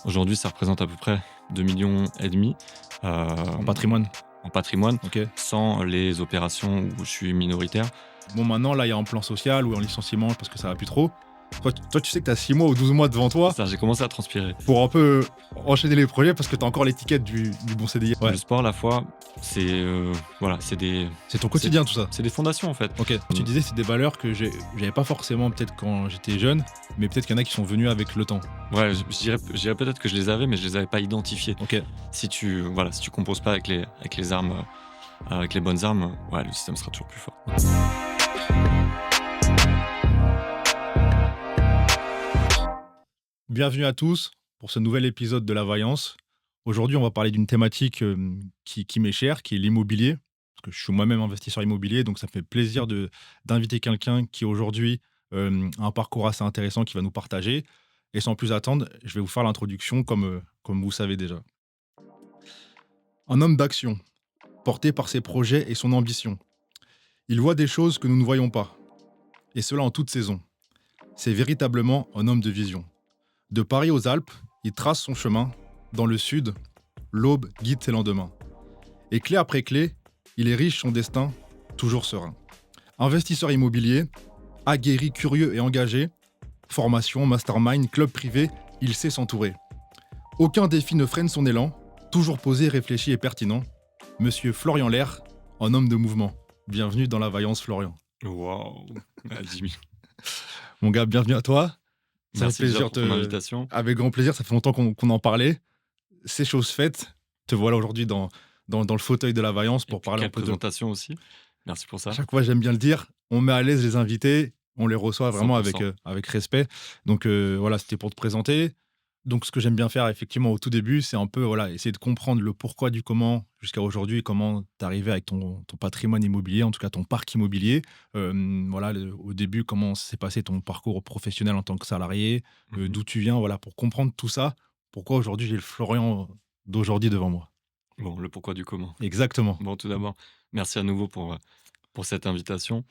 Aujourd'hui, ça représente à peu près 2,5 millions En euh, patrimoine. en patrimoine, Ok. sans les opérations où je suis minoritaire. Bon, maintenant, là, il y a un plan social ou un licenciement parce que ça va plus trop. Toi, tu sais que tu as 6 mois ou 12 mois devant C'est toi ça, j'ai commencé à transpirer. pour un peu enchaîner les projets parce que tu as encore l'étiquette du bon CDI. Ouais. Le sport, la foi, c'est voilà, c'est des C'est ton quotidien, tout ça. c'est des fondations en fait. Ok. Tu disais, c'est des valeurs que j'avais pas forcément peut-être quand j'étais jeune, mais peut-être qu'il y en a qui sont venus avec le temps. Ouais, je dirais peut-être que je les avais, mais je les avais pas identifiées. Ok. Si tu composes pas avec les armes, avec les bonnes armes, ouais, le système sera toujours plus fort. Bienvenue à tous pour ce nouvel épisode de La Vaillance. Aujourd'hui, on va parler d'une thématique qui m'est chère, qui est l'immobilier. Parce que je suis moi-même investisseur immobilier, donc ça me fait plaisir d'inviter quelqu'un qui aujourd'hui a un parcours assez intéressant qui va nous partager. Et sans plus attendre, je vais vous faire l'introduction comme vous savez déjà. Un homme d'action, porté par ses projets et son ambition. Il voit des choses que nous ne voyons pas. Et cela en toute saison. C'est véritablement un homme de vision. De Paris aux Alpes, il trace son chemin. Dans le sud, l'aube guide ses lendemains. Et clé après clé, il érige son destin, toujours serein. Investisseur immobilier, aguerri, curieux et engagé, formation, mastermind, club privé, il sait s'entourer. Aucun défi ne freine son élan, toujours posé, réfléchi et pertinent. Monsieur Florian Lair, un homme de mouvement. Bienvenue dans La Vaillance, Florian. Waouh, à 10 000. Mon gars, bienvenue à toi. Ça Merci fait plaisir déjà pour ton invitation. Avec grand plaisir, ça fait longtemps qu'on en parlait. C'est chose faite. Te voilà aujourd'hui dans le fauteuil de La Vaillance pour parler un Quelle peu de... présentation aussi. Merci pour ça. À chaque fois, j'aime bien le dire, on met à l'aise les invités, on les reçoit vraiment 100%. avec respect. Donc voilà, c'était pour te présenter. Donc ce que j'aime bien faire effectivement au tout début, c'est un peu voilà, essayer de comprendre le pourquoi du comment jusqu'à aujourd'hui, comment t'es arrivé avec ton patrimoine immobilier, en tout cas ton parc immobilier. Voilà, au début, comment s'est passé ton parcours professionnel en tant que salarié, Mhm. d'où tu viens, voilà, pour comprendre tout ça. Pourquoi aujourd'hui j'ai le Florian d'aujourd'hui devant moi. Bon, le pourquoi du comment. Exactement. Bon, tout d'abord, merci à nouveau pour cette invitation.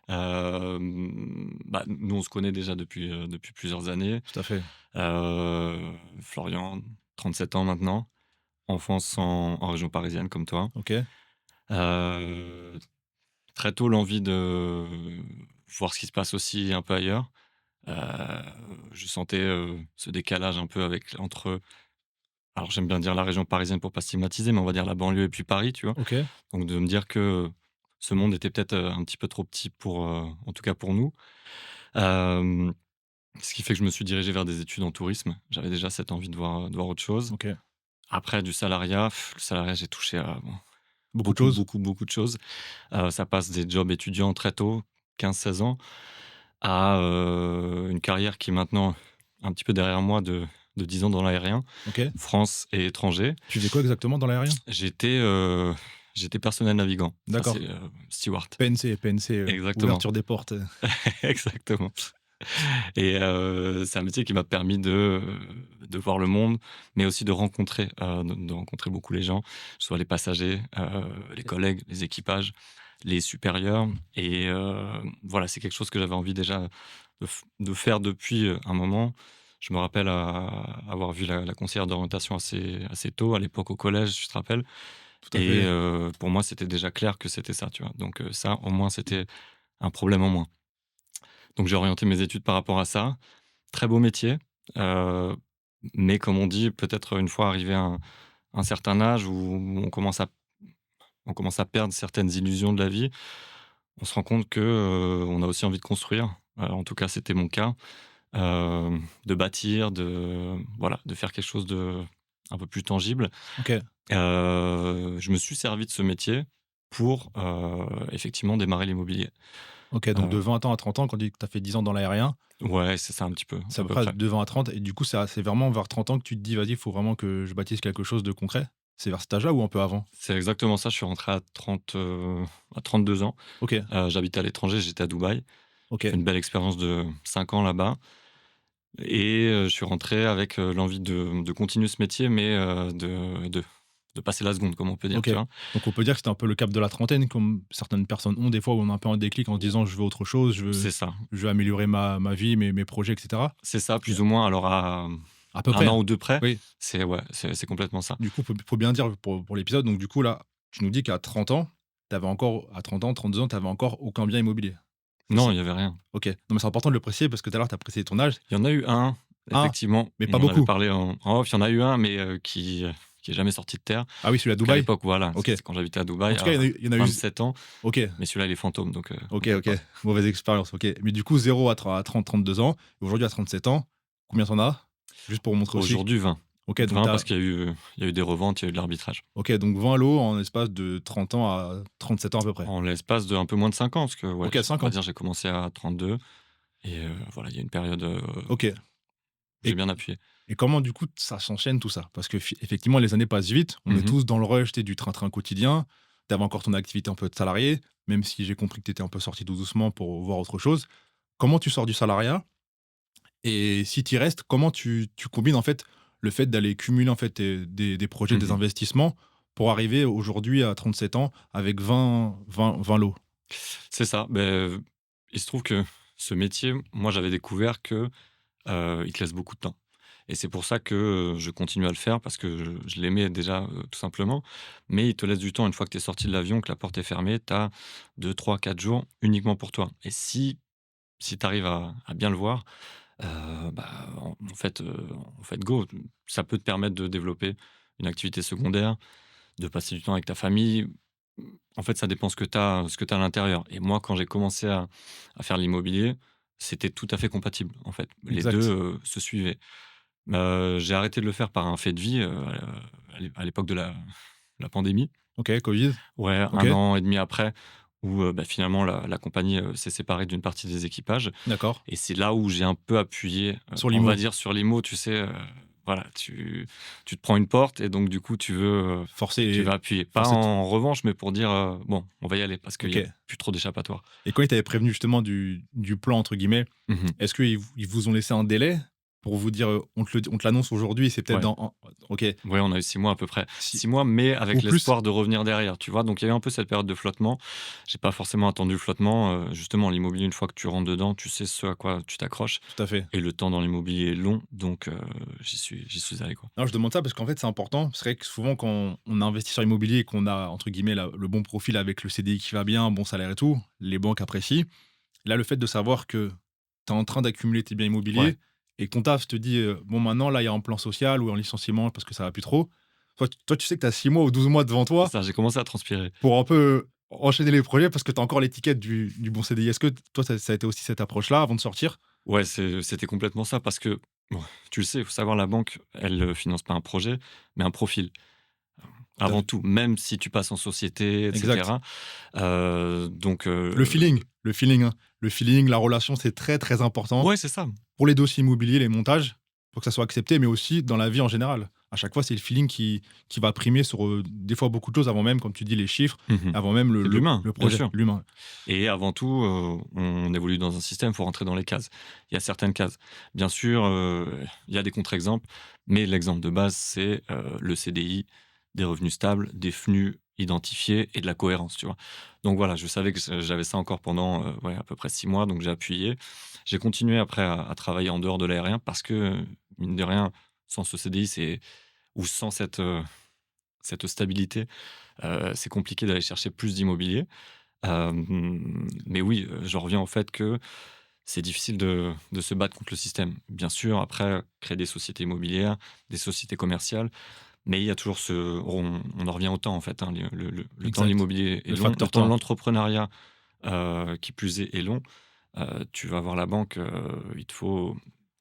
Nous, on se connaît déjà depuis plusieurs années. Tout à fait. Florian, 37 ans maintenant, enfance en région parisienne comme toi. Ok. Euh, Très tôt, l'envie de voir ce qui se passe aussi un peu ailleurs. Euh, je sentais ce décalage un peu entre, alors j'aime bien dire la région parisienne pour pas stigmatiser, mais on va dire la banlieue et puis Paris, tu vois. Ok. Donc de me dire que ce monde était peut-être un petit peu trop petit en tout cas pour nous. Euh, Ce qui fait que je me suis dirigé vers des études en tourisme. J'avais déjà cette envie de voir autre chose. Ok. Après, du salariat, le salariat, j'ai touché à Beaucoup de beaucoup, choses. beaucoup, beaucoup de choses. Ça passe des jobs étudiants très tôt, 15-16 ans, à une carrière qui est maintenant un petit peu derrière moi de 10 ans dans l'aérien, Ok. France et étranger. Tu faisais quoi exactement dans l'aérien? J'étais personnel navigant. Enfin, D'accord. c'est steward. PNC, Exactement. ouverture des portes. Exactement. Et c'est un métier qui m'a permis de voir le monde, mais aussi de rencontrer beaucoup les gens, que ce soit les passagers, les collègues, les équipages, les supérieurs. Et voilà, c'est quelque chose que j'avais envie déjà de faire depuis un moment. Je me rappelle avoir vu la conseillère d'orientation assez tôt, à l'époque au collège, je te rappelle. Tout à Et fait. pour moi, c'était déjà clair que c'était ça, tu vois. Donc ça, au moins, c'était un problème en moins. Donc j'ai orienté mes études par rapport à ça. Très beau métier, heu, mais comme on dit, peut-être une fois arrivé à un certain âge où on commence à perdre certaines illusions de la vie, on se rend compte que, on a aussi envie de construire. En tout cas, c'était mon cas, de bâtir, de faire quelque chose de un peu plus tangible. Ok. Je me suis servi de ce métier pour, effectivement démarrer l'immobilier. Ok, donc de 20 ans à 30 ans, quand tu as fait 10 ans dans l'aérien, Ouais, c'est ça un petit peu, c'est à à peu peu près près. de 20 à 30. Et du coup, c'est vraiment vers 30 ans que tu te dis, vas-y, il faut vraiment que je bâtisse quelque chose de concret. C'est vers cet âge-là ou un peu avant? C'est exactement ça, je suis rentré à 32 ans. Ok. J'habitais à l'étranger, j'étais à Dubaï. Ok. J'ai fait une belle expérience de 5 ans là-bas et je suis rentré avec, l'envie de continuer ce métier, mais de passer la seconde, comme on peut dire, Ok. tu vois? Donc on peut dire que c'était un peu le cap de la trentaine, comme certaines personnes ont des fois, où on a un peu un déclic en se disant, je veux autre chose, C'est ça, je veux améliorer ma vie, mes projets, etc. c'est ça, Ok. plus ou moins. Alors à À peu un près, an hein. ou 2 près, Oui. c'est complètement ça. Du coup, faut bien dire pour l'épisode, donc du coup, là, tu nous dis qu'à 30 ans, t'avais encore à 30 ans, 32 ans, t'avais encore aucun bien immobilier? C'est Non, ça? il y avait rien. OK. Non, mais c'est important de le préciser parce que tout à l'heure, tu as précisé ton âge. Il y en a eu un, Ah, effectivement, mais pas on en avait beaucoup? parlé en off, il y en a eu un, mais qui est jamais sorti de terre. Ah oui, celui à Parce qu'à Dubaï? l'époque, voilà, OK. c'est quand j'habitais à En Dubaï tout cas, à il y en a eu 27 ans, OK, mais celui-là, il est fantôme, OK, donc OK. pas. Mauvaise expérience, OK. Mais du coup, 0 à 30-32 ans et aujourd'hui à 37 ans, combien tu en as? Juste pour montrer aussi. Aujourd'hui, 20. OK, donc 20 tu parce qu'il y a eu des reventes, il y a eu de l'arbitrage. OK, donc 20 lots en espace de 30 ans à 37 ans à peu près. En l'espace de un peu moins de 5 ans, parce que, ouais, OK, 5 on va ans. dire, j'ai commencé à 32 et voilà, il y a une période, OK. j'ai Et bien appuyé. et comment du coup ça s'enchaîne tout ça? Parce que effectivement les années passent vite, on est Mmh. tous dans le rush, tu du train-train quotidien. Tu avais encore ton activité un peu de salarié, même si j'ai compris que tu étais un peu sorti tout doucement pour voir autre chose. Comment tu sors du salariat? Et si tu y restes, comment tu combines en fait le fait d'aller cumuler en fait des projets, des Mmh. investissements pour arriver aujourd'hui à 37 ans avec 20 lots? C'est ça. Beh, il se trouve que ce métier, moi, j'avais découvert que, il te laisse beaucoup de temps et c'est pour ça que, je continue à le faire parce que je l'aimais déjà, tout simplement, mais il te laisse du temps une fois que tu es sorti de l'avion, que la porte est fermée, tu as 2-3-4 jours uniquement pour toi et si tu arrives à bien le voir, bah, en fait, go, ça peut te permettre de développer une activité secondaire, de passer du temps avec ta famille. En fait, ça dépend ce que tu as à l'intérieur et moi, quand j'ai commencé à faire l'immobilier, c'était tout à fait compatible, en fait. Les 2 Exact. se suivaient. J'ai arrêté de le faire par un fait de vie, à l'époque de la pandémie. OK, Covid. Ouais, OK, 1 an et demi après où, bah, finalement la compagnie, s'est séparée d'une partie des équipages d'accord. et c'est là où j'ai un peu appuyé, Sur on va l'IMO, dire sur l'IMO, tu sais, voilà, tu te prends une porte et donc du coup tu forcé vas appuyer. Pas forcé en revanche, mais pour dire, «Bon, on va y aller» parce qu'il y a OK. plus trop d'échappatoire. Et quand ils t'avaient prévenu justement du «plan» entre guillemets, Mmh. est-ce qu'ils vous ont laissé un délai pour vous dire, on te l'annonce aujourd'hui et c'est peut-être Ouais. dans OK, Ouais, on a eu 6 mois à peu près. si 6 mois, mais ou avec plus? l'espoir de revenir derrière, tu vois? Donc il y a eu un peu cette période de flottement. J'ai pas forcément attendu le flottement, justement l'immobilier, une fois que tu rentres dedans, tu sais ce à quoi tu t'accroches Tout à fait. et le temps dans l'immobilier est long, donc j'y suis allé, quoi. Non, je demande ça parce qu'en fait, c'est important. C'est vrai que souvent, quand on est investisseur immobilier et qu'on a, entre guillemets, le bon profil avec le CDI qui va bien, un bon salaire et tout, les banques apprécient. Là, le fait de savoir que tu es en train d'accumuler tes biens Ouais, immobiliers et ton taf te dit, bon, maintenant, là, il y a un plan social ou un licenciement parce que ça va plus trop. Toi, tu sais que tu as 6 mois ou 12 mois devant c'est toi ça, j'ai commencé à transpirer. pour un peu enchaîner les projets parce que tu as encore l'étiquette du bon CDI. Est-ce que toi, ça a été aussi cette approche-là avant de sortir? Ouais, c'était complètement ça parce que, bon, tu le sais, il faut savoir la banque, elle, finance pas un projet, mais un profil. Tout à Avant fait. tout, même si tu passes en société et Exact. cetera, donc Le feeling, hein. Le feeling, la relation, c'est très, très important. ouais, c'est ça. Pour les dossiers immobiliers, les montages, pour que ça soit accepté, mais aussi dans la vie en général. À chaque fois, c'est le feeling qui va primer sur, des fois beaucoup de choses avant même, comme tu dis, les chiffres, Mmh. avant même le C'est de le l'humain, le bien projet, sûr. l'humain. Et avant tout, on évolue dans un système, il faut rentrer dans les cases. Il y a certaines cases. Bien sûr, il y a des contre-exemples, mais l'exemple de base, c'est, le CDI, des revenus stables, des flux identifiés et de la cohérence, tu vois? Donc voilà, je savais que j'avais ça encore pendant, ouais, à peu près 6 mois, donc j'ai appuyé. J'ai continué après à travailler en dehors de l'aérien parce que, mine de rien, sans ce CDI, ou sans cette stabilité, c'est compliqué d'aller chercher plus d'immobilier. Mais oui, j'en reviens au fait que c'est difficile de se battre contre le système. Bien sûr, après, créer des sociétés immobilières, des sociétés commerciales, mais il y a toujours on en revient au temps, en fait, hein, le temps de Exact. l'immobilier est Le long, le facteur temps de temps. l'entrepreneuriat, qui plus est long. Tu vas voir la banque, il te faut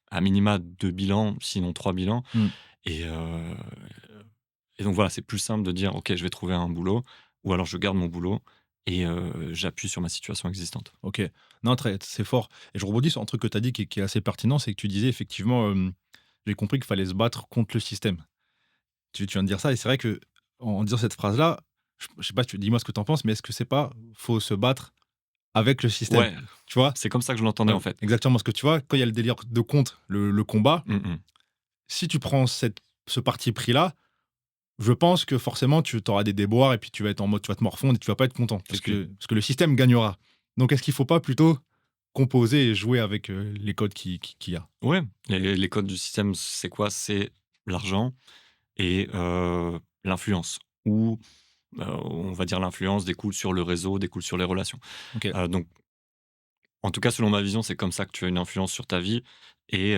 à minima 2 bilans, sinon 3 bilans Mmh. et heu et donc voilà, c'est plus simple de dire: «OK, je vais trouver un boulot» ou alors je garde mon boulot et j'appuie sur ma situation existante. OK. Non, c'est fort et je rebondis sur un truc que tu as dit qui est assez pertinent, c'est que tu disais effectivement, j'ai compris qu'il fallait se battre contre le système. Tu viens de dire ça et c'est vrai qu'en disant cette phrase-là, je sais pas, tu dis-moi ce que tu en penses, mais est-ce que c'est pas faut se battre avec le système? Ouais, Tu vois? c'est comme ça que je l'entendais, en fait. Exactement, parce que tu vois, quand il y a le délire de contre, le combat, Mmh mh. si tu prends ce parti pris-là, je pense que forcément tu auras des déboires et puis tu vas être en mode tu vas te morfondre et tu vas pas être content Exclu parce que le système gagnera. Donc est-ce qu'il faut pas plutôt composer et jouer avec les codes qu'il y a. Ouais, les codes du système, c'est quoi? C'est l'argent et l'influence ou on va dire l'influence découle sur le réseau, découle sur les relations. Ok, Donc en tout cas, selon ma vision, c'est comme ça que tu as une influence sur ta vie et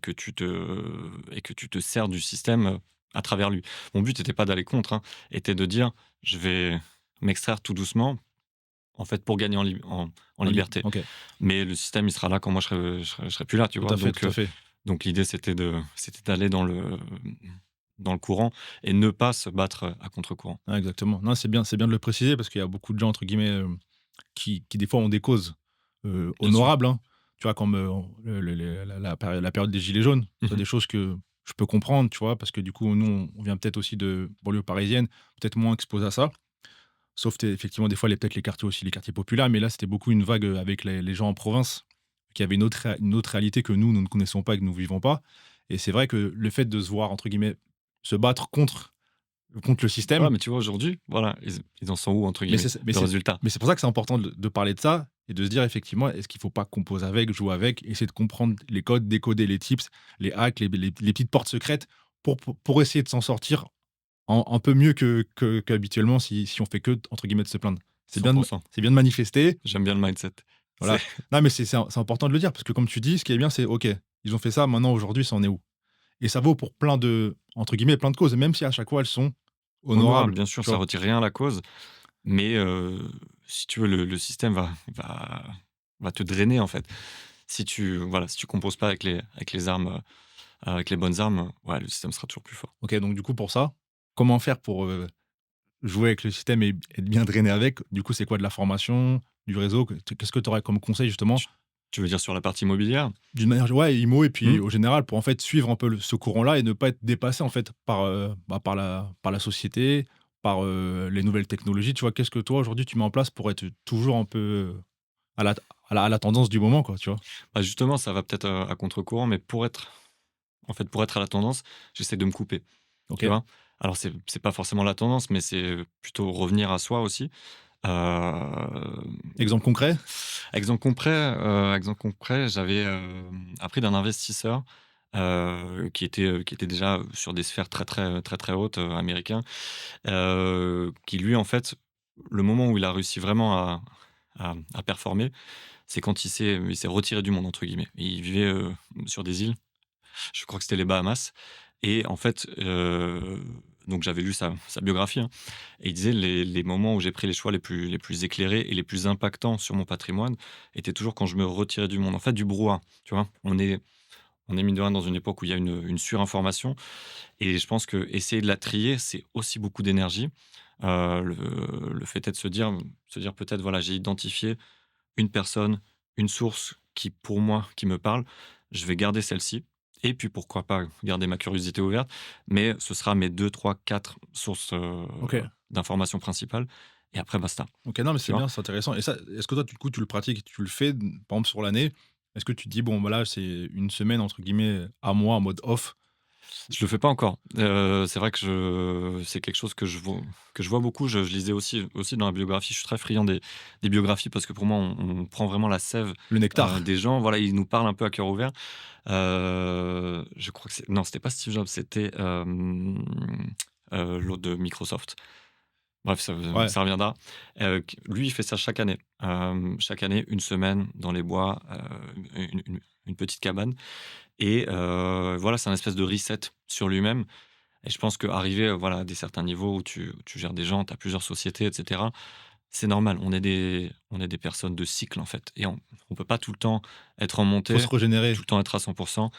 que tu te sers du système, à travers lui. Mon but n'était pas d'aller contre, hein, était de dire: «Je vais m'extraire tout doucement, en fait, pour gagner en liberté». ok, Mais le système, il sera là quand moi je serai plus là, tu tout vois? à fait, tout à fait. Donc l'idée, c'était d'aller dans le courant et ne pas se battre, à contre-courant. Ouais, exactement. Non, c'est bien de le préciser parce qu'il y a beaucoup de gens, entre guillemets, qui des fois ont des causes Bien sûr. honorables, hein. Tu vois, comme la période des Gilets jaunes. C'est Mmh. des choses que je peux comprendre, tu vois, parce que du coup, nous, on vient peut-être aussi de banlieue parisienne, peut-être moins exposé à ça. Sauf effectivement, des fois, peut-être les quartiers aussi, les quartiers populaires. Mais là, c'était beaucoup une vague avec les gens en province qui avaient une autre réalité que nous ne connaissons pas et que nous vivons pas. Et c'est vrai que le fait de se voir, entre guillemets, se battre contre le Ouais, système. mais tu vois, aujourd'hui, voilà, ils en sont où, entre Mais guillemets, c'est mais le c'est résultat? mais c'est pour ça que c'est important de parler de ça et de se dire effectivement, est-ce qu'il faut pas composer avec, jouer avec, essayer de comprendre les codes, décoder les tips, les hacks, les petites portes secrètes pour essayer de s'en sortir un peu mieux qu'habituellement si on fait que, entre guillemets, de se plaindre. 100. C'est bien de manifester, J'aime bien le mindset. C'est voilà. Non, mais c'est important de le dire parce que comme tu dis, ce qui est bien, c'est OK, ils ont fait ça, maintenant aujourd'hui, ça en est où? Et ça vaut pour plein de entre guillemets, «plein de causes», même si à chaque fois elles sont honorable, honorables, bien sûr, tu ça vois? retire rien à la cause, mais si tu veux, le système va te drainer, en fait. Si tu composes pas avec les armes, avec les bonnes armes, ouais, le système sera toujours plus fort. OK, donc du coup, pour ça, comment faire pour, jouer avec le système et être bien drainé avec? Du coup, c'est quoi? De la formation, du réseau? Qu'est-ce que tu aurais comme conseil justement? Tu tu veux dire sur la partie immobilière? D'une manière ouais, IMO et puis Mmh. au général pour en fait suivre un peu ce courant-là et ne pas être dépassé en fait par la société, par, les nouvelles technologies, tu vois? Qu'est-ce que toi aujourd'hui tu mets en place pour être toujours un peu, à la à la tendance du moment quoi, tu vois? Bah, justement, ça va peut-être, à contre-courant, mais pour être à la tendance, j'essaie de me couper, tu OK. vois? Alors c'est pas forcément la tendance, mais c'est plutôt revenir à soi aussi. Hem, Exemple concret? exemple concret, j'avais, appris d'un investisseur, qui était déjà sur des sphères très hautes, américain, qui lui, en fait, le moment où il a réussi vraiment à performer, c'est quand il s'est «retiré du monde» entre guillemets. Il vivait, sur des îles, je crois que c'était les Bahamas et en fait, donc j'avais lu sa biographie, hein, et il disait: «Les moments où j'ai pris les choix les plus éclairés et les plus impactants sur mon patrimoine étaient toujours quand je me retirais du monde». En fait, du brouhaha, tu vois? On est mine de rien dans une époque où il y a une surinformation et je pense que essayer de la trier, c'est aussi beaucoup d'énergie. Le fait est de se dire peut-être, voilà, j'ai identifié une personne, une source qui, pour moi, qui me parle, je vais garder celle-ci et puis pourquoi pas garder ma curiosité ouverte, mais ce sera mes 2, 3, 4 sources, OK. d'informations principales et après basta, OK, non, mais tu c'est vois? bien, c'est intéressant et ça, est-ce que toi, du coup, tu le pratiques, tu le fais, par exemple, sur l'année? Est-ce que tu te dis: «Bon, bah, là, c'est une semaine, entre guillemets, à moi, en mode off»? Je le fais pas encore. C'est vrai que c'est quelque chose que je vois beaucoup. Je lisais aussi dans la biographie. Je suis très friand des biographies parce que pour moi, on prend vraiment la sève, Le nectar? des gens. Voilà, ils nous parlent un peu à cœur ouvert. Je crois que non, c'était pas Steve Jobs, c'était, l'autre de Microsoft. Bref, Ouais, ça reviendra. Q Lui, il fait ça chaque année. Chaque année, une semaine dans les bois, une petite cabane et voilà, c'est un espèce de reset sur lui-même et je pense qu'arriver, voilà, à des certains niveaux où tu gères des gens, tu as plusieurs sociétés et cetera, c'est normal. On est des personnes de cycle, en fait et on peut pas tout le temps être en faut se montée, régénérer. tout le temps être à 100.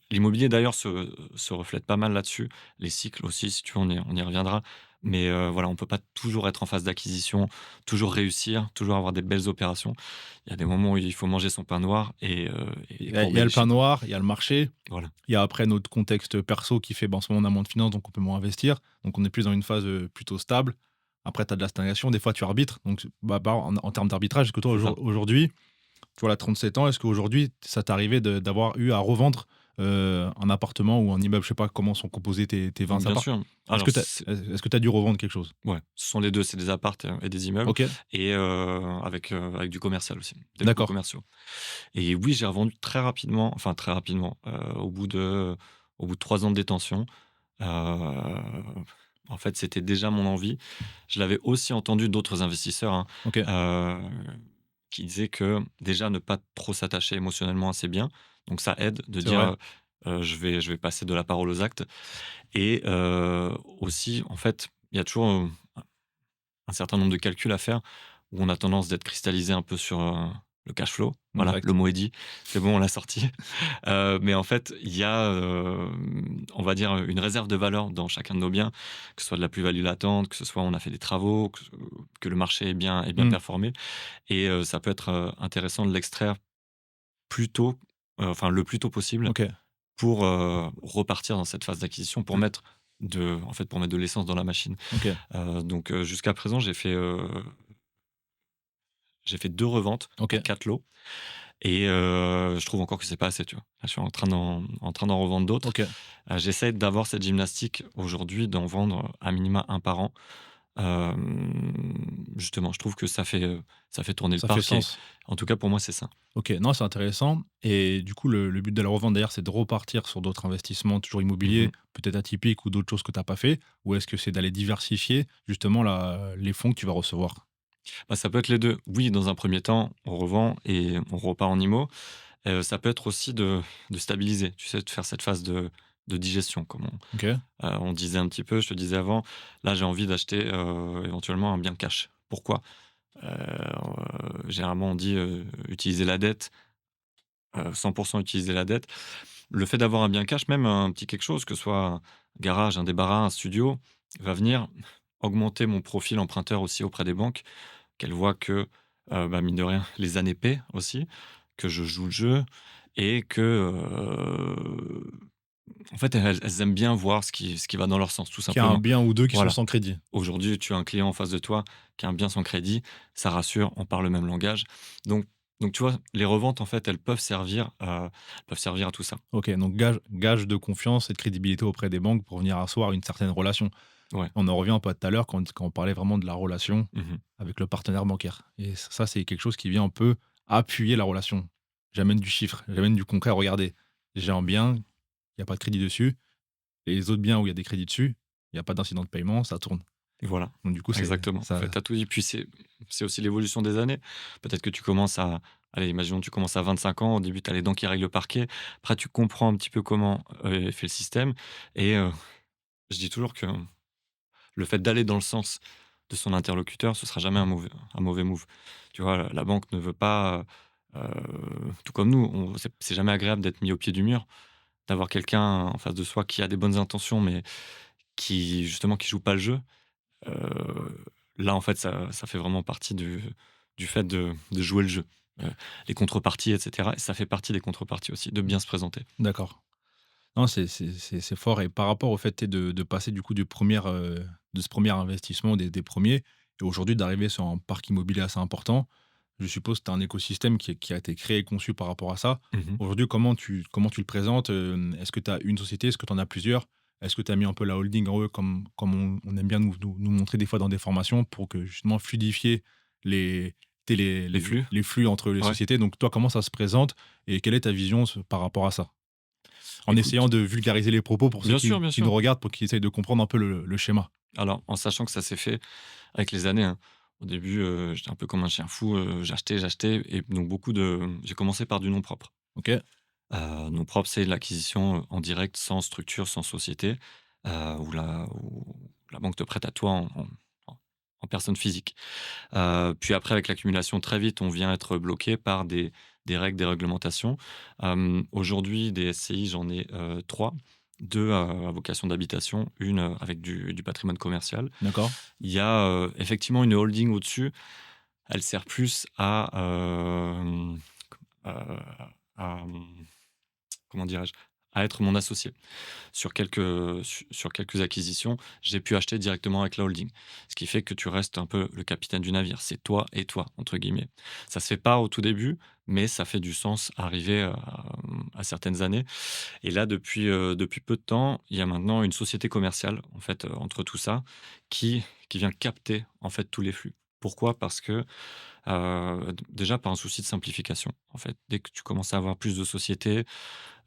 L'immobilier d'ailleurs se reflète pas mal là-dessus. Les cycles aussi, si tu veux, on y reviendra. Mais voilà, on peut pas toujours être en phase d'acquisition, toujours réussir, toujours avoir des belles opérations. Il y a des moments où il faut manger son pain noir et Il y courber a les le pain chines. noir, il y a le marché, Voilà. il y a après notre contexte perso qui fait, ben, en ce moment, on a moins de finances, donc on peut moins investir. Donc on est plus dans une phase, plutôt stable. Après, tu as de la stagnation, des fois tu arbitres. Donc en termes d'arbitrage, est-ce que toi, C'est ça. aujourd'hui, tu vois, là, 37 ans, est-ce qu'aujourd'hui, ça t'est arrivé d'avoir eu à revendre, un appartement ou un immeuble? Je sais pas comment sont composés tes 20 Bien apparts. sûr. Est-ce Alors que tu c'est est-ce que tu dû revendre quelque chose? ouais, ce sont les 2, c'est des apparts et des immeubles OK, et avec du commercial aussi, des locaux d'accord. commerciaux et oui, j'ai revendu très rapidement, enfin très rapidement, au bout de 3 ans de détention. Heu, En fait, c'était déjà mon envie. Je l'avais aussi entendu d'autres investisseurs, hein, OK, heu, qui disaient que déjà ne pas trop s'attacher émotionnellement à ses biens, donc ça aide de c'est vrai. dire, je vais passer de la parole aux actes et aussi en fait, il y a toujours, un certain nombre de calculs à faire où on a tendance d'être cristallisé un peu sur, le cash flow. Voilà, le Exact. mot est dit, c'est bon, on l'a sorti. Mais en fait, il y a, on va dire, une réserve de valeur dans chacun de nos biens, que ce soit de la plus-value latente, que ce soit on a fait des travaux, que le marché est bien Mmh. performé et ça peut être, intéressant de l'extraire plus tôt, enfin le plus tôt possible OK. pour, repartir dans cette phase d'acquisition, pour mettre pour mettre de l'essence dans la machine. OK. Donc jusqu'à présent, j'ai fait 2 reventes pour OK. 4 lots et je trouve encore que c'est pas assez, tu vois? Là, je suis en train d'en revendre d'autres. OK. J'essaie d'avoir cette gymnastique aujourd'hui, d'en vendre à minima un par an. Justement, je trouve que ça fait tourner le Ça fait parc et sens. en tout cas pour moi, c'est ça. OK, non, c'est intéressant et du coup, le but de la revente d'ailleurs, c'est de repartir sur d'autres investissements toujours immobiliers, Mmh. peut-être atypiques ou d'autres choses que tu as pas fait? Ou est-ce que c'est d'aller diversifier justement la les fonds que tu vas recevoir? Bah, ça peut être les 2. Oui, dans un premier temps, on revend et on repart en IMO. Ça peut être aussi de stabiliser, tu sais, de faire cette phase de digestion, comme OK. on disait un petit peu, je te disais avant. Là, j'ai envie d'acheter, éventuellement un bien cash. Pourquoi? Généralement, on dit, utiliser la dette, 100 utiliser la dette. Le fait d'avoir un bien cash, même un petit quelque chose, que ce soit un garage, un débarras, un studio, va venir augmenter mon profil emprunteur aussi auprès des banques, qu'elles voient que, bah, mine de rien, les années paient aussi, que je joue le jeu et que, en fait, elles aiment bien voir ce qui va dans leur sens, tout Qu'il y a un simplement. bien ou 2 qui sont Voilà. sans crédit. Aujourd'hui, tu as un client en face de toi qui a un bien sans crédit, ça rassure, on parle le même langage. Donc tu vois, les reventes, en fait, elles peuvent servir à tout ça. OK, donc gage de confiance et de crédibilité auprès des banques pour venir asseoir une certaine relation. Ouais. On en revient un peu à tout à l'heure quand on parlait vraiment de la relation Mmh. avec le partenaire bancaire et ça, c'est quelque chose qui vient un peu appuyer la relation. J'amène du chiffre, j'amène du concret. Regardez, j'ai un bien, il y a pas de crédit dessus et les autres biens où il y a des crédits dessus, il y a pas d'incident de paiement, ça tourne. Voilà, Donc du coup, c'est exactement. En fait, ça tu as tout dit. Puis c'est aussi l'évolution des années. Peut-être que tu commences à allez, imaginons tu commences à 25 ans, au début, tu as les dents qui règlent le parquet. Après, tu comprends un petit peu comment, est fait le système et je dis toujours que le fait d'aller dans le sens de son interlocuteur, ce sera jamais un mauvais move. Tu vois, la banque ne veut pas, tout comme nous, c'est jamais agréable d'être mis au pied du mur, d'avoir quelqu'un en face de soi qui a des bonnes intentions, mais qui justement qui joue pas le jeu. Là, en fait, ça fait vraiment partie du fait de jouer le jeu. Heu, les contreparties et cetera, ça fait partie des contreparties aussi, de bien se présenter. d'accord. Non, c'est fort et par rapport au fait, tu sais, de passer du coup de ce premier investissement des premiers et aujourd'hui d'arriver sur un parc immobilier assez important, je suppose que tu as un écosystème qui a été créé et conçu par rapport à ça. Mmh. Aujourd'hui, comment tu le présentes? Est-ce que tu as une société? Est-ce que tu en as plusieurs? Est-ce que tu as mis un peu la holding en eux comme on aime bien nous montrer des fois dans des formations pour que justement fluidifier les tu sais, Les flux? les flux entre les Ouais. sociétés? Donc toi, comment ça se présente et quelle est ta vision par rapport à ça? En essayant Écoute, de vulgariser les propos pour ceux bien qui sûr, bien qui nous sûr. regardent, pour qu'ils essayent de comprendre un peu le schéma. Alors, en sachant que ça s'est fait avec les années, hein. Au début, j'étais un peu comme un chien fou, j'achetais et donc j'ai commencé par du nom propre. OK, Nom propre, c'est l'acquisition, en direct, sans structure, sans société, où la banque te prête à toi en personne physique. Puis après, avec l'accumulation, très vite, on vient être bloqué par des règles, des réglementations. Aujourd'hui, des SCI, j'en ai 3. 2 à vocation d'habitation, une avec du patrimoine commercial. d'accord. Il y a effectivement une holding au-dessus. Elle sert plus heu, à, comment dirais-je? à être mon associé. Sur quelques acquisitions, j'ai pu acheter directement avec la holding. Ce qui fait que tu restes un peu le capitaine du navire. C'est toi et toi, entre guillemets. Ça se fait pas au tout début, mais ça fait du sens arrivé à certaines années. Et là, depuis peu de temps, il y a maintenant une société commerciale, en fait, entre tout ça, qui vient capter, en fait, tous les flux. Pourquoi? Parce que, déjà par un souci de simplification, en fait. Dès que tu commences à avoir plus de sociétés,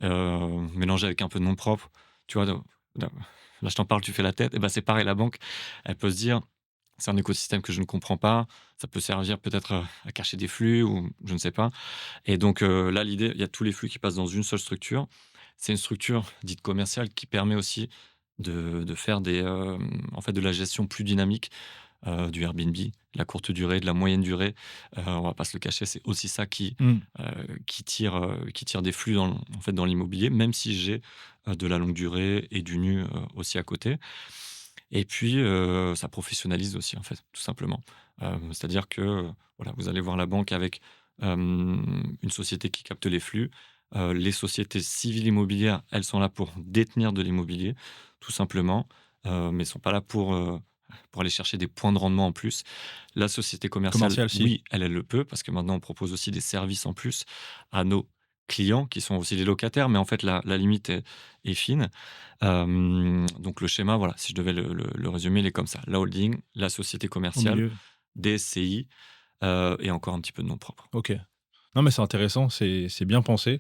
mélangées avec un peu de nom propre, tu vois? Là, je t'en parle, tu fais la tête, et ben c'est pareil, la banque, elle peut se dire: «C'est un écosystème que je ne comprends pas, ça peut servir peut-être, à cacher des flux ou je ne sais pas». Et donc, là, l'idée, il y a tous les flux qui passent dans une seule structure. C'est une structure dite commerciale qui permet aussi de faire en fait, de la gestion plus dynamique, du Airbnb, de la courte durée, de la moyenne durée. On va pas se le cacher, c'est aussi ça Mmh. qui tire des flux en fait, dans l'immobilier, même si j'ai, de la longue durée et du nu, aussi à côté. Et puis, ça professionnalise aussi, en fait, tout simplement. C'est-à-dire que, voilà, vous allez voir la banque avec, une société qui capte les flux. Les sociétés civiles immobilières, elles sont là pour détenir de l'immobilier, tout simplement, mais sont pas là pour aller chercher des points de rendement en plus. La société commerciale, Commercial, si. oui, elle le peut, parce que maintenant on propose aussi des services en plus à nos clients qui sont aussi des locataires, mais en fait la limite est fine. Donc le schéma, voilà, si je devais le résumer, il est comme ça: la holding, la société Au commerciale, milieu. des SCI, et encore un petit peu de nom propre. OK. Non, mais c'est intéressant, c'est bien pensé.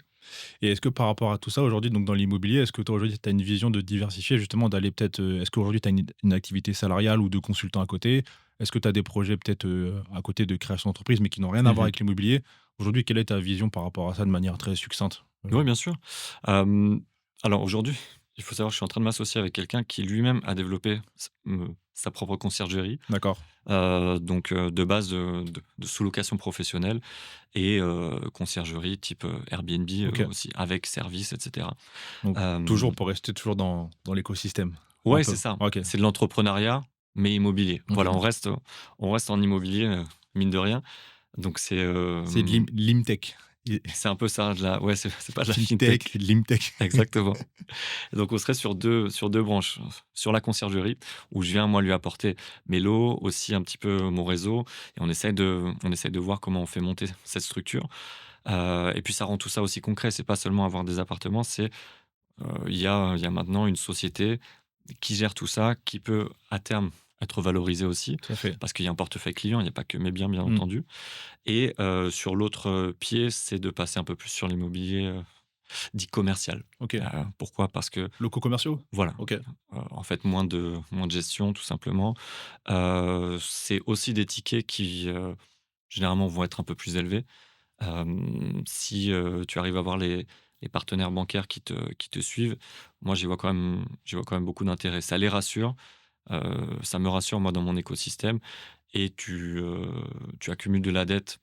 Et est-ce que par rapport à tout ça, aujourd'hui, donc dans l'immobilier, est-ce que toi, aujourd'hui, tu as une vision de diversifier, justement, d'aller peut-être, est-ce qu'aujourd'hui, tu as une activité salariale ou de consultant à côté? Est-ce que tu as des projets peut-être, à côté de création d'entreprise, mais qui n'ont rien à voir Mmh. avec l'immobilier? Aujourd'hui, quelle est ta vision par rapport à ça de manière très succincte? Oui, bien sûr. Hem, alors aujourd'hui, il faut savoir que je suis en train de m'associer avec quelqu'un qui lui-même a développé sa propre conciergerie. D'accord. Donc, de base de sous-location professionnelle et conciergerie type, Airbnb, OK. aussi avec service et cetera. Donc toujours Hem, pour rester toujours dans l'écosystème, un ouais, peu? c'est ça. OK. C'est de l'entrepreneuriat, mais immobilier. OK. Voilà, on reste en immobilier, mine de rien. Donc C'est de l'imtech. Et c'est un peu ça, ouais, c'est pas de la fintech. fintech, l'imtech. Exactement. Donc on serait sur deux branches. Sur la conciergerie, où je viens moi lui apporter mes lots, aussi un petit peu mon réseau, et on essaye de voir comment on fait monter cette structure. Et puis ça rend tout ça aussi concret. C'est pas seulement avoir des appartements, c'est, il y a maintenant une société qui gère tout ça, qui peut à terme être valorisée aussi, Tout à fait. parce qu'il y a un portefeuille client, il n'y a pas que mes biens, bien Mmh. entendu. Et sur l'autre, pied, c'est de passer un peu plus sur l'immobilier, dit commercial. OK. Pourquoi? Parce que Locaux commerciaux? voilà, OK. en fait, moins de gestion, tout simplement. C'est aussi des tickets qui, généralement, vont être un peu plus élevés. Si, tu arrives à avoir les partenaires bancaires qui te suivent, moi, j'y vois quand même beaucoup d'intérêt. Ça les rassure, ça me rassure, moi, dans mon écosystème, et tu accumules de la dette,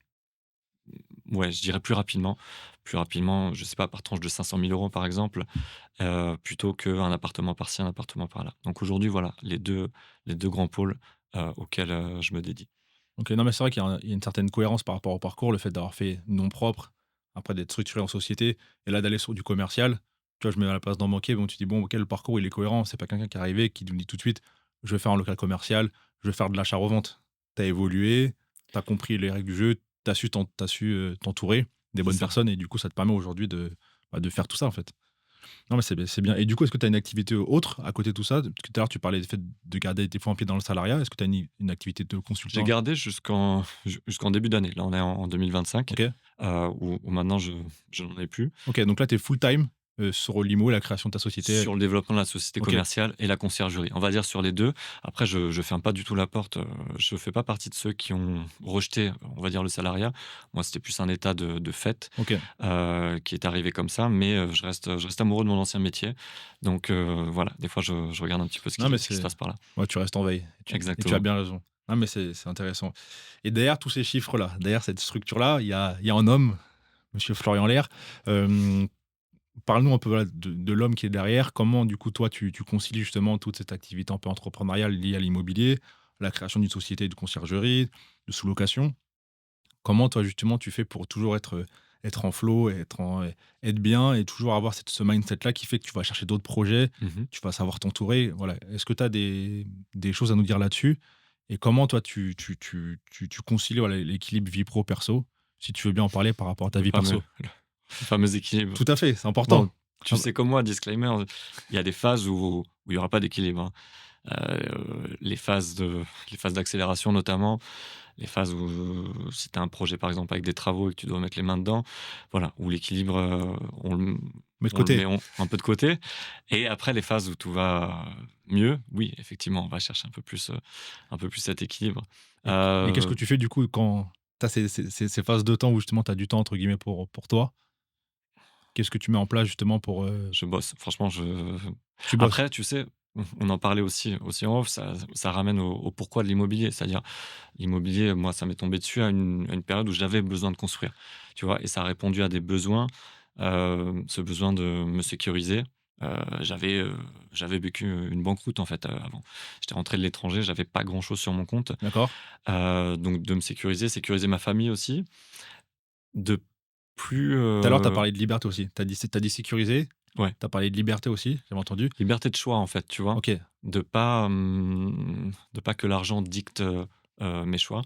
ouais, je dirais plus rapidement. Plus rapidement, je sais pas, par tranche de 500 000 € par exemple, plutôt qu'un appartement par-ci, un appartement par-là. Donc aujourd'hui, voilà, les deux grands pôles, auxquels, je me dédie. OK, non, mais c'est vrai qu'il y a une certaine cohérence par rapport au parcours, le fait d'avoir fait nom propre, après d'être structuré en société et là d'aller sur du commercial. Tu vois, je me mets à la place d'un banquier, bon, tu dis: «Bon, OK, le parcours, il est cohérent». C'est pas quelqu'un qui est arrivé, qui nous dit tout de suite: «Je vais faire un local commercial, je vais faire de l'achat-revente». Tu as évolué, tu as compris les règles du jeu, tu as su, t'entourer des C'est bonnes ça. personnes et du coup, ça te permet aujourd'hui de faire tout ça, en fait. Non, mais c'est bien et du coup, est-ce que tu as une activité autre à côté de tout ça? Parce que tout à l'heure, tu parlais du fait de garder des fois un pied dans le salariat. Est-ce que tu as une activité de J'ai consultant? gardé jusqu'en début d'année. Là, on est en 2025, OK. où maintenant je n'en ai plus. OK, donc là, tu es full time, sur l'IMO et la création de ta société. Sur le développement de la société OK, commerciale et la conciergerie. On va dire sur les 2. Après je ferme pas du tout la porte, je fais pas partie de ceux qui ont rejeté, on va dire, le salariat. Moi, c'était plus un état de fait, OK. qui est arrivé comme ça, mais je reste amoureux de mon ancien métier. Donc voilà, des fois je regarde un petit peu ce Non, mais qui ce qui se c'est passe par là. ouais, tu restes en veille et tu as Exactement. bien raison. Non, mais c'est intéressant et derrière tous ces chiffres-là, derrière cette structure-là, il y a un homme, monsieur Florian Lair. Hem, Parle-nous un peu, voilà, de l'homme qui est derrière. Comment, du coup, toi, tu concilies justement toute cette activité un peu entrepreneuriale liée à l'immobilier, la création d'une société de conciergerie, de sous-location? Comment toi, justement, tu fais pour toujours être, être en flow, être bien et toujours avoir ce mindset-là qui fait que tu vas chercher d'autres projets, Mmh. tu vas savoir t'entourer. Voilà. Est-ce que tu as des choses à nous dire là-dessus? Et comment toi tu concilies voilà, l'équilibre vie pro perso? Si tu veux bien en parler par rapport à ta Le vie fameux perso. le fameux équilibre. Tout à fait, c'est important. Bon, tu sais comme moi, disclaimer, il y a des phases où il y aura pas d'équilibre, hein. Les phases d'accélération notamment, les phases où si tu as un projet par exemple avec des travaux et que tu dois mettre les mains dedans, voilà, où l'équilibre, Mais de on le côté. met un peu de côté et après les phases où tout va mieux, oui, effectivement, on va chercher un peu plus cet équilibre. Et qu'est-ce que Heu, tu fais du coup quand tu as ces phases de temps où justement tu as du temps entre guillemets pour toi? Qu'est-ce que tu mets en place justement pour, je bosse, franchement, tu bosses? après, tu sais, on en parlait aussi en off, ça ramène au pourquoi de l'immobilier. C'est-à-dire, l'immobilier, moi, ça m'est tombé dessus à une période où j'avais besoin de construire, tu vois? Et ça a répondu à des besoins, ce besoin de me sécuriser. J'avais, j'avais vécu une banqueroute, en fait, avant. J'étais rentré de l'étranger, j'avais pas grand-chose sur mon compte, D'accord. donc de me sécuriser, sécuriser ma famille aussi, de plus, Tout à l'heure tu as parlé de liberté aussi. Tu as dit sécuriser, ouais. tu as parlé de liberté aussi, j'avais entendu. Liberté de choix, en fait, tu vois? OK, De pas que l'argent dicte, mes choix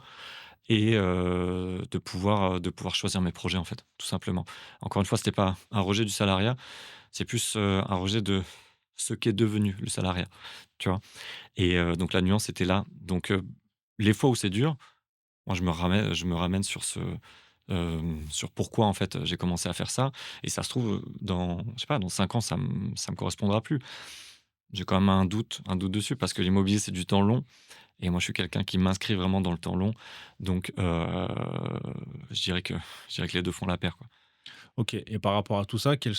et de pouvoir choisir mes projets, en fait, tout simplement. Encore une fois, c'était pas un rejet du salariat, c'est plus, un rejet de ce qu'est devenu le salariat, tu vois? Et donc la nuance était là. Donc les fois où c'est dur, moi, je me ramène sur sur pourquoi, en fait, j'ai commencé à faire ça et ça se trouve, dans je sais pas, dans 5 ans, ça me correspondra plus. J'ai quand même un doute dessus parce que l'immobilier, c'est du temps long et moi, je suis quelqu'un qui m'inscrit vraiment dans le temps long. Donc je dirais que les 2 font la paire, quoi. OK, et par rapport à tout ça, quelles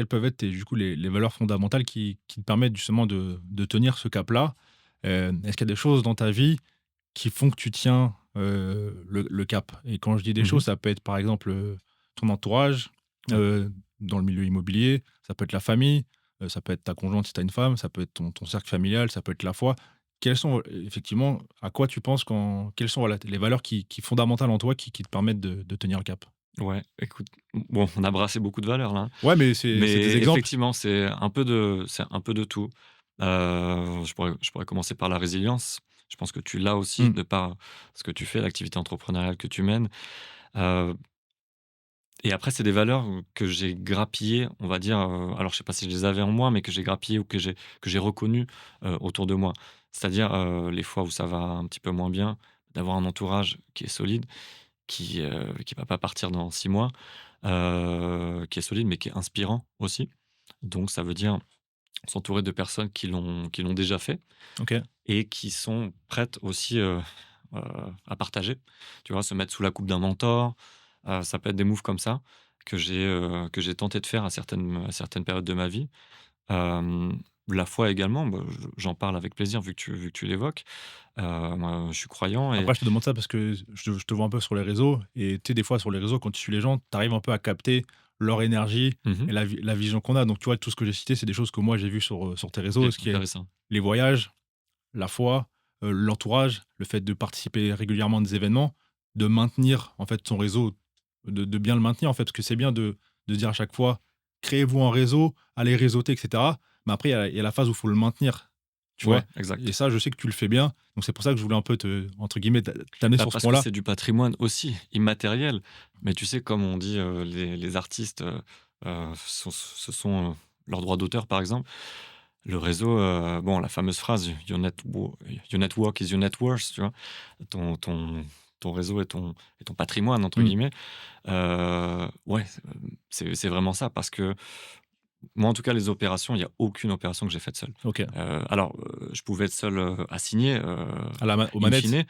peuvent être tes du coup les valeurs fondamentales qui te permettent justement de tenir ce cap-là? Est-ce qu'il y a des choses dans ta vie qui font que tu tiens, le cap? Et quand je dis des Mmh. choses, ça peut être par exemple, ton entourage, Ouais. dans le milieu immobilier, ça peut être la famille, ça peut être ta conjointe si tu as une femme, ça peut être ton cercle familial, ça peut être la foi. Quelles sont, effectivement, à quoi tu penses quand quelles sont, voilà, les valeurs qui fondamentales en toi qui te permettent de tenir le cap? Ouais, écoute, bon, on a brassé beaucoup de valeurs là, hein, Ouais, mais c'est mais des exemples. effectivement, c'est un peu de tout. Je pourrais commencer par la résilience. Je pense que tu l'as aussi Mmh. de par ce que tu fais, l'activité entrepreneuriale que tu mènes. Heu Et après, c'est des valeurs, que j'ai grappillées, on va dire, alors je sais pas si je les avais en moi, mais que j'ai grappillées ou que j'ai reconnues, autour de moi. C'est-à-dire, les fois où ça va un petit peu moins bien, d'avoir un entourage qui est solide, qui va pas partir dans 6 mois, qui est solide, mais qui est inspirant aussi. Donc ça veut dire s'entourer de personnes qui l'ont déjà fait OK. et qui sont prêtes aussi, heu, à partager. Tu vois? Se mettre sous la coupe d'un mentor, ça peut être des moves comme ça que j'ai tenté de faire à certaines périodes de ma vie. La foi également, bah, j'en parle avec plaisir vu que tu l'évoques. Moi, je suis croyant et Après, je te demande ça parce que je te vois un peu sur les réseaux et tu sais, des fois, sur les réseaux, quand tu suis les gens, tu arrives un peu à capter leur énergie mmh et la vision qu'on a. Donc, tu vois, tout ce que j'ai cité, c'est des choses que moi, j'ai vues sur tes réseaux. OK, Ce qui est intéressant. les voyages, la foi, l'entourage, le fait de participer régulièrement à des événements, de maintenir, en fait, son réseau, de bien le maintenir, en fait, parce que c'est bien de dire à chaque fois: «Créez-vous un réseau, allez réseauter» et cetera. Mais après, il y a la phase où il faut le maintenir, tu vois? Ouais, Et exact. ça, je sais que tu le fais bien. Donc c'est pour ça que je voulais un peu te entre guillemets, «t'amener Bah, sur ce parce que point-là». c'est du patrimoine aussi, immatériel. Mais tu sais, comme on dit, les artistes, ce sont, leurs droits d'auteur, par exemple. Le réseau, bon, la fameuse phrase: Your network is your net worth», tu vois? Ton ton ton réseau est ton «patrimoine» entre Mmh. guillemets. Ouais, c'est vraiment ça parce que moi, en tout cas, les opérations, il y a aucune opération que j'ai faite seul. OK. Alors, je pouvais être seul, à signer, À la ma aux in manettes? fine,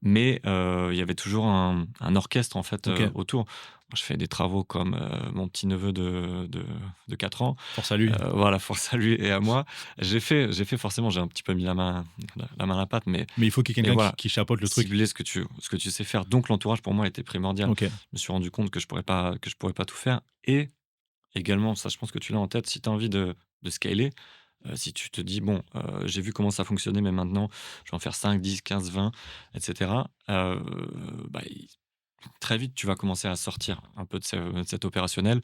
mais il y avait toujours un orchestre, en fait, OK. autour. Moi, je fais des travaux comme, mon petit neveu de 4 ans. Force à lui. Voilà, force à lui et à moi. J'ai fait forcément, j'ai un petit peu mis la main à la pâte, Mais il faut qu'il y ait mais quelqu'un voilà, qui chapeaute le truc. cibler ce que tu sais faire. Donc l'entourage, pour moi, était primordial. OK. Je me suis rendu compte que je pourrais pas tout faire et également, ça, je pense que tu l'as en tête, si tu as envie de scaler, si tu te dis: «Bon, j'ai vu comment ça fonctionnait, mais maintenant, je vais en faire 5, 10, 15, 20, et cetera». Bah, très vite, tu vas commencer à sortir un peu de cet opérationnel,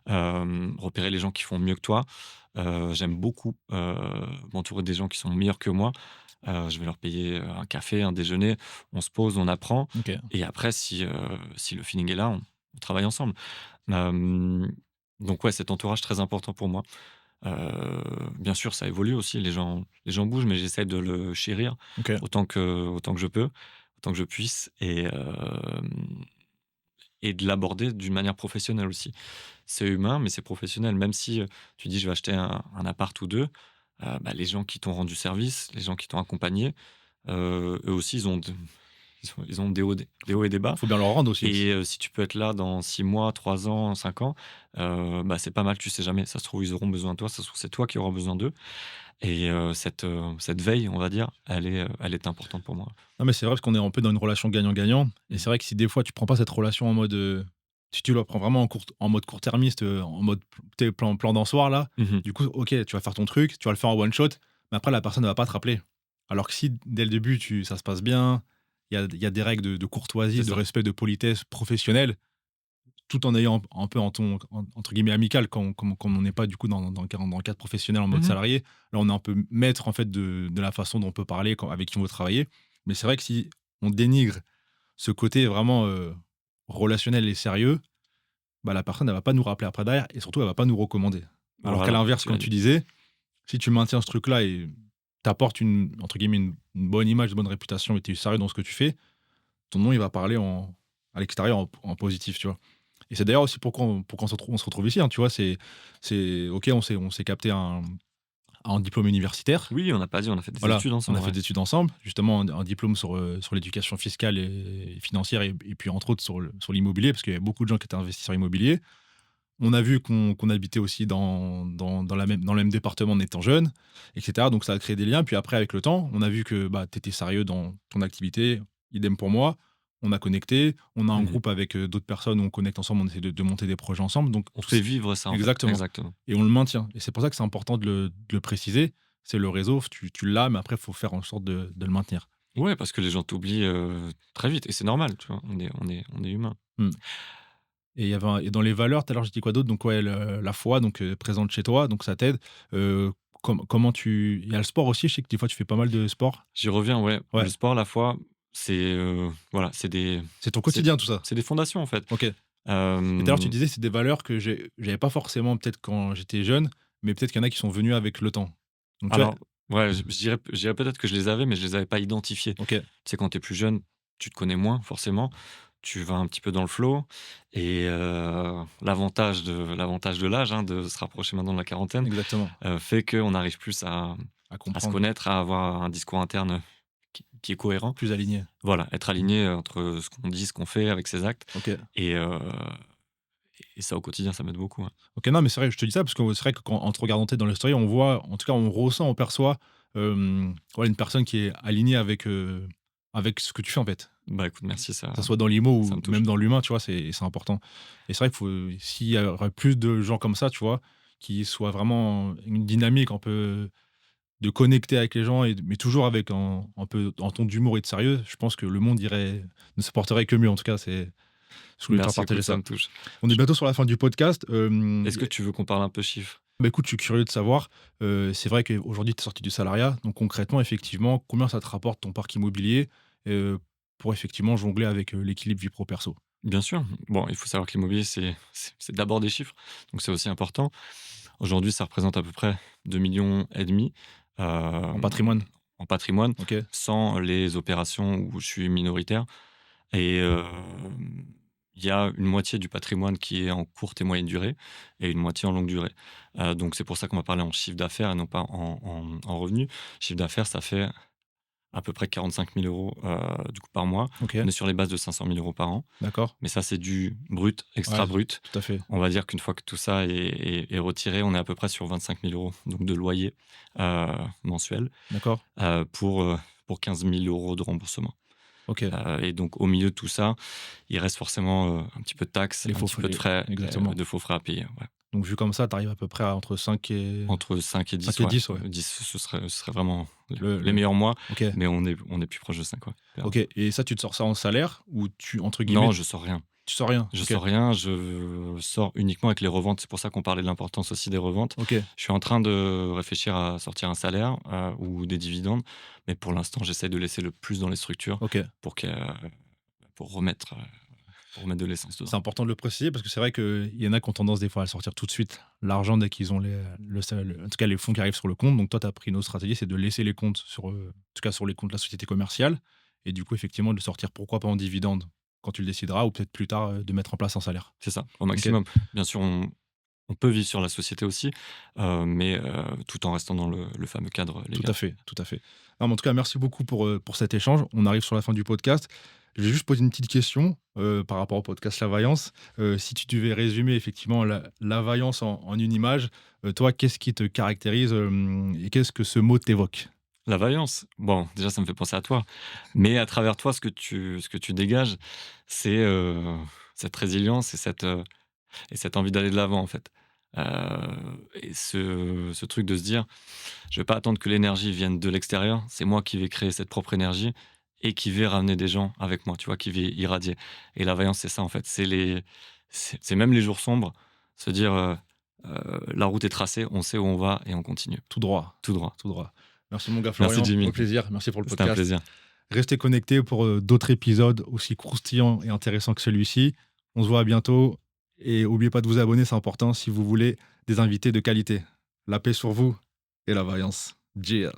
repérer les gens qui font mieux que toi. J'aime beaucoup, m'entourer des gens qui sont meilleurs que moi. Je vais leur payer, un café, un déjeuner, on se pose, on apprend OK. et après si le feeling est là, on travaille ensemble. Hem, donc ouais, cet entourage très important pour moi. Bien sûr, ça évolue aussi, les gens bougent, mais j'essaie de le chérir OK. autant que je peux, autant que je puisse et de l'aborder d'une manière professionnelle aussi. C'est humain, mais c'est professionnel. Même si, tu dis: «Je vais acheter un appart ou 2», bah, les gens qui t'ont rendu service, les gens qui t'ont accompagné, eux aussi ils ont des hauts et des bas Faut bien leur rendre aussi. et si tu peux être là dans 6 mois, 3 ans, 5 ans, bah, c'est pas mal, tu sais jamais. Ça se trouve, ils auront besoin de toi, ça se trouve, c'est toi qui auras besoin d'eux et cette veille, on va dire, elle est importante pour moi. Non, mais c'est vrai parce qu'on est un peu dans une relation gagnant-gagnant et Mmh. c'est vrai que si des fois tu prends pas cette relation en mode, si tu la prends vraiment en mode court-termiste, en mode plan d'un là, Mmh mh. du coup, OK, tu vas faire ton truc, tu vas le faire en one shot, mais après la personne ne va pas te rappeler. Alors que si dès le début ça se passe bien, il y a des règles de C'est courtoisie, de ça. respect, de politesse professionnelle, tout en ayant un peu un ton entre guillemets «amical» quand on n'est pas du coup dans le cadre professionnel en mode Mmh mh. salarié. Là, on est un peu maître en fait de la façon dont on peut parler avec qui on veut travailler. Mais c'est vrai que si on dénigre ce côté vraiment, relationnel et sérieux, bah, la personne elle va pas nous rappeler après derrière et surtout elle va pas nous recommander. Alors qu'à Voilà, l'inverse, tu l'as comme dit. tu disais, si tu maintiens ce truc-là et t'apportes une entre guillemets «une bonne image, une bonne réputation» et tu es sérieux dans ce que tu fais, ton nom il va parler à l'extérieur en positif, tu vois? Et c'est d'ailleurs aussi pourquoi on se retrouve ici, hein, tu vois? C'est OK, on s'est capté un diplôme universitaire. Oui, on n'a pas dit, on a fait des Voilà, études on a ensemble, fait ouais. des études ensemble, justement un diplôme sur l'éducation fiscale et financière et puis entre autres sur l'immobilier, parce qu'il y avait beaucoup de gens qui étaient investisseurs immobiliers. On a vu qu'on habitait aussi dans le même département en étant jeunes et cetera, donc ça a créé des liens. Puis après avec le temps, on a vu que, bah, tu étais sérieux dans ton activité, idem pour moi. On a connecté, on a un Mmh mh. groupe avec, d'autres personnes où on connecte ensemble, on essaie de monter des projets ensemble, donc On fait c vivre ça, en fait. exactement Exactement. et on le maintient et c'est pour ça que c'est important de le préciser. C'est le réseau, tu l'as, mais après il faut faire en sorte de le maintenir. Ouais, parce que les gens t'oublient, très vite et c'est normal, tu vois? On est humain. Mmh. Et il y avait et dans les valeurs, tout à l'heure, j'ai dit quoi d'autre? Donc ouais, la foi, donc présente chez toi, donc ça t'aide. Comment il y a le sport aussi, je sais que des fois tu fais pas mal de sport? J'y reviens, ouais. Ouais, Le sport, la foi, c'est, voilà, c'est ton c'est quotidien tout ça? c'est des fondations, en fait. OK. Et tout à l'heure, tu Hem, disais, c'est des valeurs que j'avais pas forcément peut-être quand j'étais jeune, mais peut-être qu'il y en a qui sont venus avec le temps. Donc tu vois? alors, ouais, je dirais peut-être que je les avais, mais je les avais pas identifiés. Tu OK, sais, quand tu es plus jeune, tu te connais moins, forcément. Tu vas un petit peu dans le flow et l'avantage de l'âge, hein, de se rapprocher maintenant de la quarantaine, exactement, fait qu'on arrive plus à à se comprendre, connaître, à avoir un discours interne qui est cohérent. plus aligné. Voilà, être Mmh. aligné entre ce qu'on dit, ce qu'on fait avec ses actes OK. et heu et ça au quotidien, ça m'aide beaucoup, ouais. OK, non, mais c'est vrai, je te dis ça parce que c'est vrai que quand en te regardant dans les stories, on voit, en tout cas, on ressent, on perçoit, ouais, une personne qui est alignée avec ce que tu fais, en fait. Bah, écoute, merci, Que ça soit dans l'IMO ça ou me touche. même dans l'humain, tu vois? C'est important et c'est vrai qu'il faut s'il y aurait plus de gens comme ça, tu vois? Qui soient vraiment une dynamique un peu de connecter avec les gens mais toujours avec un peu un ton d'humour et de sérieux, je pense que le monde ne se porterait que mieux. En tout cas, je voulais te faire Merci, partager écoute, ça ça. me touche. On est Je bientôt sur la fin du podcast, Est-ce que tu veux qu'on parle un peu chiffres? bah, écoute, je suis curieux de savoir, c'est vrai qu'aujourd'hui tu es sorti du salariat, donc concrètement, effectivement, combien ça te rapporte ton parc immobilier, heu, pour effectivement jongler avec, l'équilibre vie pro perso? Bien sûr. Bon, il faut savoir que l'immobilier, c'est d'abord des chiffres, donc c'est aussi important. Aujourd'hui, ça représente à peu près 2,5 millions En hem, patrimoine? en patrimoine, OK, sans les opérations où je suis minoritaire et il y a une moitié du patrimoine qui est en courte et moyenne durée et une moitié en longue durée. Donc c'est pour ça qu'on va parler en chiffre d'affaires et non pas en revenus. Chiffre d'affaires, ça fait à peu près 45 000 € du coup par mois. OK, On est sur les bases de 500 000 € par an, d'accord. mais ça, c'est du brut, extra Ouais, brut. tout à fait. On va dire qu'une fois que tout ça est retiré, on est à peu près sur 25 000 € donc de loyer, heu, mensuel, D'accord. pour 15 000 € de remboursement. OK. Et donc au milieu de tout ça, il reste forcément, un petit peu de taxes, Les un faux petit peu de frais frais, exactement. de faux frais à payer, ouais. Donc, vu comme ça, tu arrives à peu près à entre Entre 5 et 10, 5 et ouais. 10, ouais. 10, ce serait vraiment les Le... meilleurs mois, Ok. mais on est plus proche de 5, ouais, clairement. Ok. Et ça, tu te sors ça en salaire ou entre guillemets, Non, je sors rien. tu sors rien? Je Ok. sors rien, je sors uniquement avec les reventes. C'est pour ça qu'on parlait de l'importance aussi des reventes. Ok. Je suis en train de réfléchir à sortir un salaire, ou des dividendes, mais pour l'instant, j'essaie de laisser le plus dans les structures Ok. pour que pour remettre, pour remettre de l'essence C'est dedans. important de le préciser parce que c'est vrai qu'il y en a qui ont tendance des fois à le sortir tout de suite, l'argent, dès qu'ils ont en tout cas les fonds qui arrivent sur le compte. Donc toi, tu as pris une autre stratégie, c'est de laisser les comptes en tout cas sur les comptes de la société commerciale et du coup, effectivement, de le sortir, pourquoi pas en dividende quand tu le décideras ou peut-être plus tard de mettre en place un salaire. C'est ça, au Ok, maximum. Bien sûr, on peut vivre sur la société aussi, mais tout en restant dans le fameux cadre tout à légal. fait, tout à fait. Non, mais en tout cas, merci beaucoup pour cet échange. On arrive sur la fin du podcast. Je vais juste poser une petite question par rapport au podcast La Vaillance. Si tu devais résumer effectivement la Vaillance en une image, toi, qu'est-ce qui te caractérise et qu'est-ce que ce mot t'évoque? La vaillance, bon, déjà, ça me fait penser à toi, mais à travers toi, ce que tu dégages, c'est, cette résilience et cette envie d'aller de l'avant, en fait. Et ce truc de se dire: «Je vais pas attendre que l'énergie vienne de l'extérieur, c'est moi qui vais créer cette propre énergie et qui vais ramener des gens avec moi», tu vois? Qui vais irradier. Et la vaillance, c'est ça, en fait, c'est même les jours sombres, se dire, «La route est tracée, on sait où on va et on continue, Tout droit, tout droit». tout droit. Merci mon gars Merci Florian, au Jimmy, plaisir. Merci pour le c'était un podcast. plaisir. Restez connectés pour d'autres épisodes aussi croustillants et intéressants que celui-ci. On se voit à bientôt et n'oubliez pas de vous abonner, c'est important si vous voulez des invités de qualité. La paix sur vous et la vaillance. Cheers.